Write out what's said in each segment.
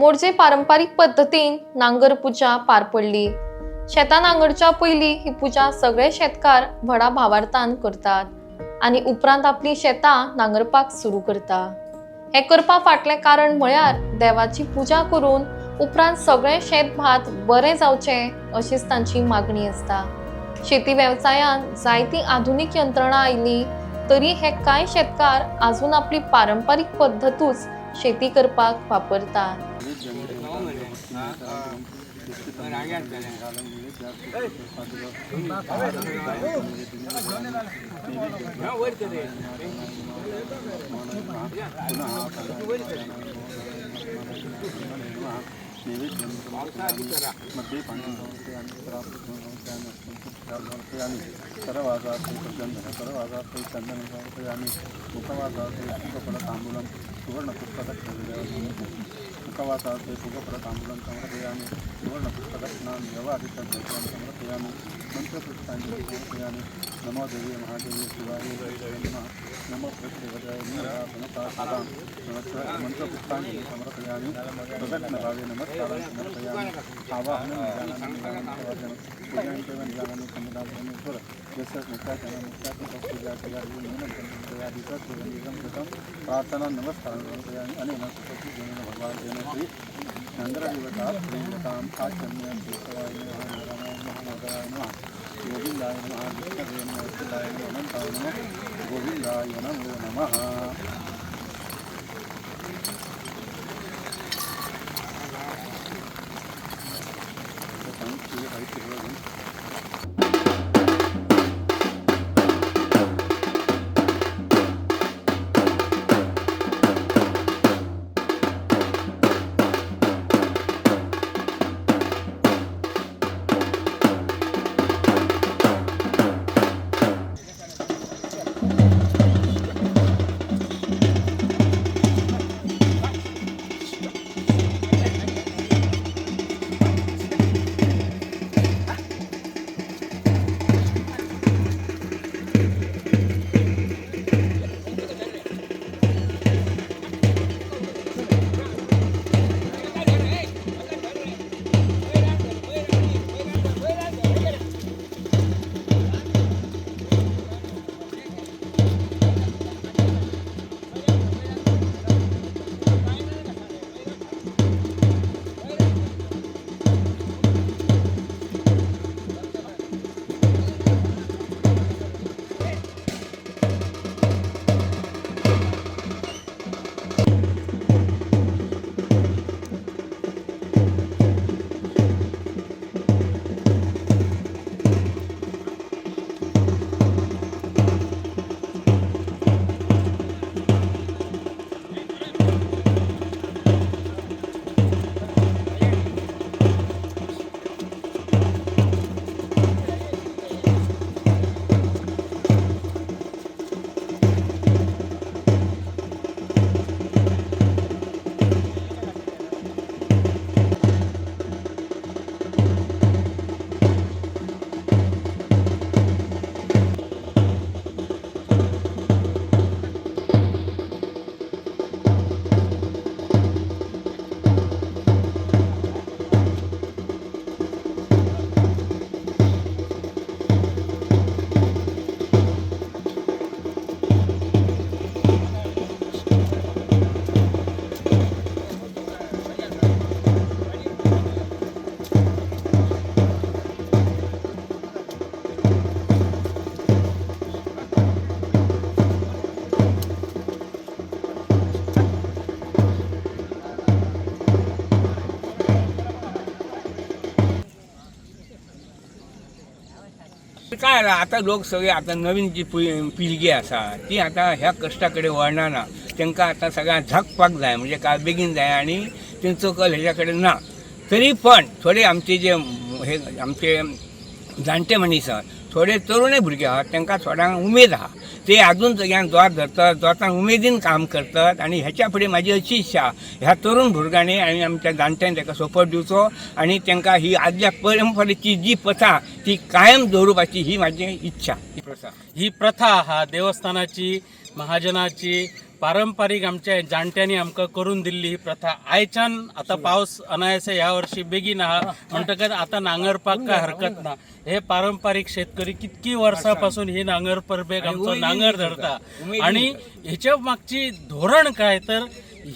मोरजे पारंपरिक पद्धतीन नांगर पूजा पार पडली। शेतां नांगरच्या पयली ही पूजा सगळे शेतकार व्हडा भावार्थान करतात आणि उपरांत आपली शेतां नांगरपाक सुरू करता। हे करपा फाटले कारण म्हळ्यार देवाची पूजा करून उपरांत सगळे शेत भात बरे जावचे अशीच तांची मागणी असता। शेती व्यवसायात जायती आधुनिक यंत्रणा आयली तरी हे कांय शेतकार अजून आपली पारंपरिक पद्धतूच शेती करपाक वापरतात। मुखवासाते सुखप्रताम्बूलं समर्पयामि सुवर्णपुष्पदक्षिणां देवादित्यं मंत्रपुष्पाञ्जलिं समर्पयामि। नमो देवी महादेवी शिवाय नमः। नमो प्रत्येकदाय मंत्रपुष्पाञ्जलिं समर्पयामि। प्रदक्षिणभावे नमस्कारं समर्पयामि। आवाहनं निजानं पूजयन्तेव निजानं समुदायमेश्वर यस्य प्रार्थना नमस्कारं समर्पयामि। अनेन सुखपूजनेन भगवान् श्री चन्द्रदेवता प्रेमतां आचम्य देवाय नमः। नारायणाय नमः। गोविन्दाय नमः। विष्णवे नमः। अच्युताय नमः। अनन्ताय नमः। गोविन्दाय नमो नमः। काय आता लोक सगळे आता नवीन जी पिळगी आसा ती आता ह्या कष्टाकडे वळना। तांकां आता सगळ्यांक झगपाक जाय म्हणजे काय बेगीन जाय आणि तेंचो कल हेच्या कडेन ना। तरी पण थोडे आमचे जे हे आमचे जाणटे मनीस आहात, थोडे तरुण भुरगे आहात, तांकां थोड्यांक उमेद आहा, ते अजून सगळ्यांक जोर धरतात, जोतान उमेदीन काम करतात। आणि ह्याच्या फुडें म्हाजी अशी इच्छा ह्या तरुण भुरग्यांनी आणि आमच्या जाणट्यांनी ताका सपोर्ट दिवचो आणि तांकां ही आदल्या परंपरेची जी प्रथा ती कायम दवरपाची ही माझी इच्छा। ही प्रथा हा देवस्थानाची महाजनाची पारंपरिक आमच्या जाणट्यांनी आमकां करून दिल्ली ही प्रथा आयच्यान आता पावस अनायसा ह्या वर्षी बेगीन आहा म्हणटकच आता नांगरपाक काय हरकत ना. हे पारंपरिक शेतकरी कितकी वर्सांपासून ही नांगर परबेक आमचो नांगर धरता आणि हेच्या मागची धोरण काय तर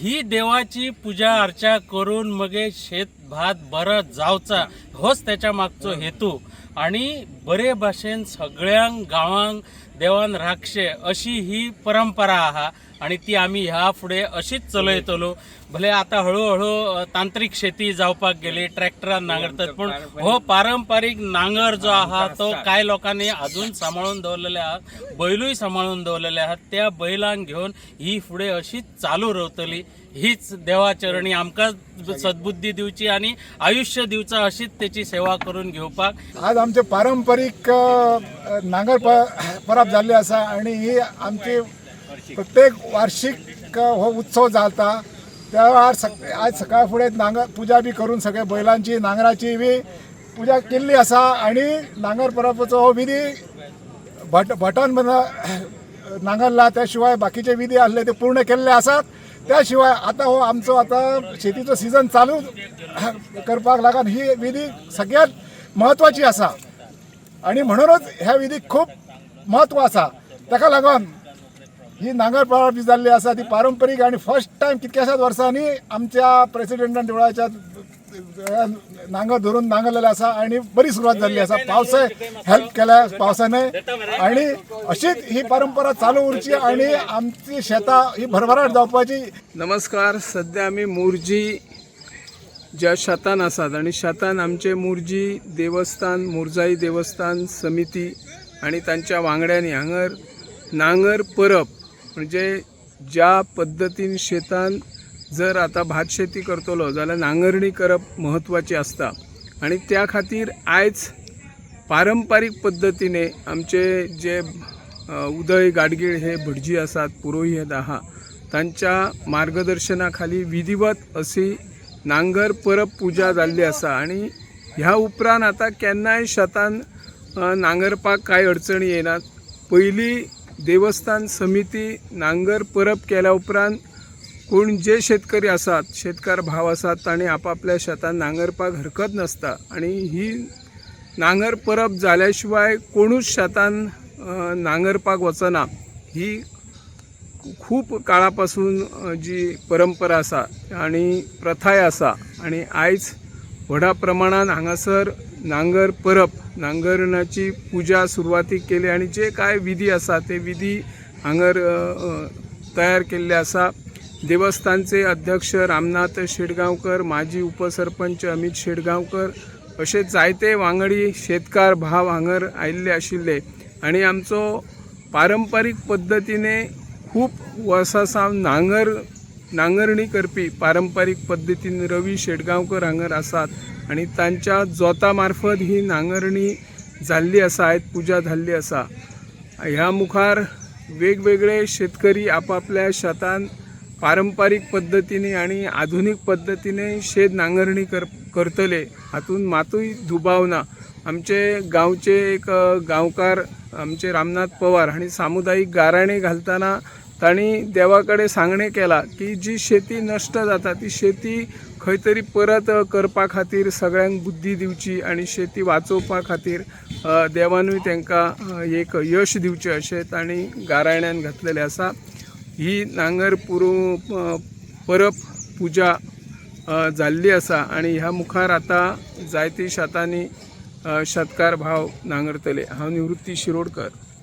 ही देवाची पूजा अर्चा करून मगे शेत भात बरं जावचा होच त्याच्या मागचो हेतू आणि बरे भाशेन सगळ्यांक गांवांक देवान राखशे अशी ही परंपरा आहा आणि ती आम्ही ह्या फुडें अशीच चलयतलो. भले आता हळूहळू तांत्रिक शेती जावपाक गेली, ट्रॅक्टरान नांगरतात, पण हो पारंपरिक नांगर जो आहा तो काय लोकांनी अजून सांभाळून दवरलेले आहात, बैलूय सांभाळून दवरलेले आहात. त्या बैलांक घेऊन ही फुडें अशीच चालू रावतली. हीच देवाचरणी आमकां सद्बुद्धी दिवची आणि आयुष्य दिवचा अशीच त्याची सेवा करून घेवपाक. आज आमचे पारंपरिक नांगर परब जाल्ली आसा आणि ही आमची प्रत्येक वार्षिक हो उत्सव जाता. त्या आज सकाळ फुडें नांगर पुजा बी करून सगळे बैलांची नांगराची बी पुजा केल्ली आसा आणि नांगर परबचो हो विधी भटन नांगरला त्या शिवाय बाकीचे विधी आसले ते पूर्ण केल्ले आसात. त्याशिवाय आता हो आमचो आता शेतीचो सीझन चालू करपाक लागून ही विधी सगळ्यात म्हत्वाची आसा आणि म्हणूनच ह्या विधीक खूप महत्व आसा. ताका लागून ही नांगर परब जी जाल्ली आसा ती पारंपरीक आणि फर्स्ट टायम कितक्याशाच वर्सांनी आमच्या प्रेसिडेंटान देवळाच्या नांगर धरून नांगरलेले आसा आणि बरी सुरवात जाल्ली आसा. पावसाय हेल्प केल्या पावसाने आणि अशीच ही परंपरा चालू उरची आणि आमची शेतां ही भरभराट जावपाची. नमस्कार. सध्या आम्ही मोरजी ज्या शेतान आसात आणि शेतान आमचे मोरजी देवस्थान, मोरजाई देवस्थान समिती आणि तांच्या वांगड्यांनी हांगर नांगर परब म्हणजे ज्या पद्धतीन शेतान जर आता भात शेती करतलो जाल्यार नांगरणी करप महत्वाची असता आणि त्या खातीर आयज पारंपरिक पद्धतीने आमचे जे उदय गाडगीळ हे भटजी आसात, पुरोहित आहा, तांच्या मार्गदर्शनाखाली विधिवत अशी नांगर परब पूजा जाल्ली आसा आणि ह्या उपरांत आता केन्नाय शेतान नांगरपाक कांय अडचणी येनात. पयली देवस्थान समिती नांगर परब केल्या उपरांत कोण जे शेतकरी आसात, शेतकार भाव आसात, तांणी आपापल्या शेतान नांगरपाक हरकत नसता आणि ही नांगर परब जाल्या शिवाय कोणूच शेतान नांगरपाक वचना. ही खूप काळापासून जी परंपरा आसा आणि प्रथाय आसा आणि आयज व्हडा प्रमाणात हांगासर नांगर परब नांगरणाची पूजा सुरवातीक केली आणि जे काय विधी आसा ते विधी हांगर तयार केल्ले आसा. देवस्थानचे अध्यक्ष रामनाथ शेटगांवकर, माजी उपसरपंच अमित शेटगांवकर असे जायते वांगडी शेतकार भाव हांगर आयिल्ले आशिल्ले आणि आमचो पारंपरीक पद्धतीने खूप वर्सां सावन नांगरणी करपी पारंपरीक पद्धतीन रवी शेटगांवकर हांगर आसात आणि तांच्या जोता मार्फत ही नांगरणी जाल्ली आसा, आयज पूजा जाल्ली आसा. ह्या मुखार वेगवेगळे शेतकरी आपापल्या शेतान पारंपरिक पद्धतीने आणि आधुनिक पद्धतीने शेत नांगरणी करतले हातून मातूय दुबाव ना. आमचे गांवचे एक गांवकार आमचे रामनाथ पवार हांणी सामुदायिक गाराणे घालतना तांणी देवा कडेन सांगणें केला की जी शेती नश्ट जाता ती शेती खंय तरी परत करपा खातीर सगळ्यांक बुद्धी दिवची आणि शेती वाचोवपा खातीर देवानूय तांकां एक यश दिवचें अशें तांणी गाराण्यान घातलेलें आसा. ही नांगर परब पूजा जाल्ली आसा आणि ह्या मुखार आता जायती शेतांनी शेतकार भाव नांगरतले. हांव निवृत्ती शिरोडकर.